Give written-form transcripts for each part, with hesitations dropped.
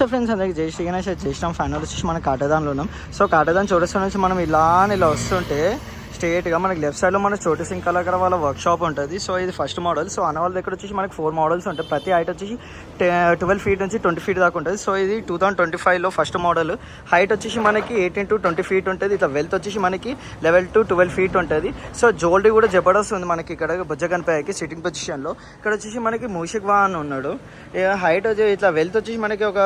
So friends అందరికి జై శ్రీ గణేష్ చేసినాం. ఫైనల్ వచ్చేసి మనం కాటదాన్లో ఉన్నాం. సో కాటదాన్ చౌరస్తా నుంచి మనం ఇలా వస్తుంటే స్ట్రేట్గా మనకి లెఫ్ట్ సైడ్లో మన చోటు సింగ్ కళాకార వాళ్ళ వర్క్ షాప్ ఉంటుంది. సో ఇది ఫస్ట్ మోడల్. సో అన్న వాళ్ళ దగ్గర వచ్చేసి మనకి 4 మోడల్స్ ఉంటాయి. ప్రతి హైట్ వచ్చేసి 12 ఫీట్ నుంచి 20 ఫీట్ దాకా ఉంటుంది. సో ఇది 2025లో ఫస్ట్ మోడల్. హైట్ వచ్చేసి మనకి 18 to 20 ఫీట్ ఉంటుంది. ఇట్లా వెల్త్ వచ్చేసి మనకి 11 to 12 ఫీట్ ఉంటుంది. సో జ్యువెలరీ కూడా జబర్దస్త్ ఉంది మనకి ఇక్కడ బుజ్జగన్పైకి సిట్టింగ్ పొజిషన్లో. ఇక్కడ వచ్చేసి మనకి మూషిక్ వాహన్ ఉన్నాడు. హైట్ వచ్చి ఇట్లా వెల్త్ వచ్చేసి మనకి ఒక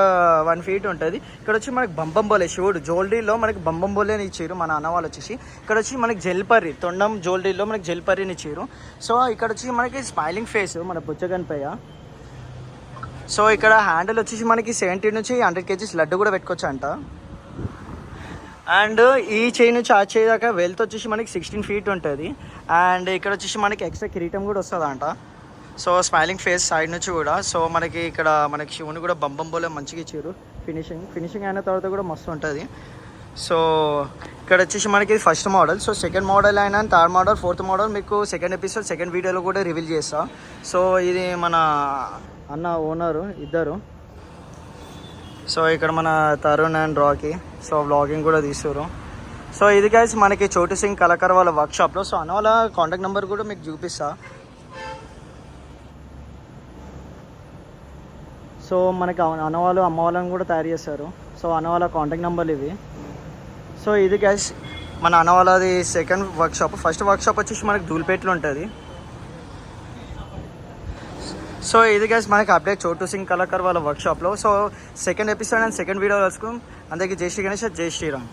1 ఫీట్ ఉంటుంది. ఇక్కడ వచ్చి మనకి బంబంబోలే శివుడు జ్యువెలరీలో మనకి బంబంబోలేని ఇచ్చారు మన అన్న వాళ్ళు వచ్చేసి. ఇక్కడ వచ్చి మనకి జెల్పర్రి తొండం జ్యువెలరీలో మనకి జెల్పర్రిని ఇచ్చారు. సో ఇక్కడ వచ్చి మనకి స్మైలింగ్ ఫేస్ మన బుజ్జగన్పయ్య. సో ఇక్కడ హ్యాండిల్ వచ్చేసి మనకి 70 నుంచి 100 kgs లడ్డు కూడా పెట్టుకోవచ్చు అంట. అండ్ ఈ చేయి నుంచి ఆ చేయి దాకా వెల్త్ వచ్చేసి మనకి 16 ఫీట్ ఉంటుంది. అండ్ ఇక్కడ వచ్చేసి మనకి ఎక్స్ట్రా కిరీటం కూడా వస్తుంది అంట. సో స్మైలింగ్ ఫేస్ సైడ్ నుంచి కూడా. సో మనకి ఇక్కడ మనకి శివుని కూడా బంబంబోలే మంచిగా ఇచ్చారు. ఫినిషింగ్ అయిన తర్వాత కూడా మస్తు ఉంటుంది. సో ఇక్కడ వచ్చేసి మనకి first model. So second model అయినా థర్డ్ మోడల్ ఫోర్త్ మోడల్ మీకు సెకండ్ ఎపిసోడ్ సెకండ్ వీడియోలో కూడా రివీల్ చేస్తా. సో ఇది మన అన్న ఓనరు ఇద్దరు. సో ఇక్కడ మన Tarun and Rocky. So vlogging కూడా తీస్తారు. సో ఇది గైస్ మనకి చోటు సింగ్ కళాకార వాళ్ళ వర్క్షాప్లో. సో అన్న వాళ్ళ కాంటాక్ట్ నెంబర్ కూడా మీకు చూపిస్తా. సో మనకి అన్న వాళ్ళు అమ్మ వాళ్ళని కూడా తయారు చేస్తారు. సో అన్న వాళ్ళ కాంటాక్ట్ నెంబర్లు ఇవి. సో ఇది గైస్ మన అన్న వాళ్ళది సెకండ్ వర్క్షాప్. ఫస్ట్ వర్క్షాప్ వచ్చేసి మనకి ధూల్పేటలో ఉంటుంది. సో ఇది గైస్ మనకి అప్డేట్ చోటు సింగ్ కళాకార్ వాళ్ళ వర్క్షాప్లో. So second episode and second video కలుసుకుని అందరికీ జై శ్రీ గణేష్, జై శ్రీరామ్.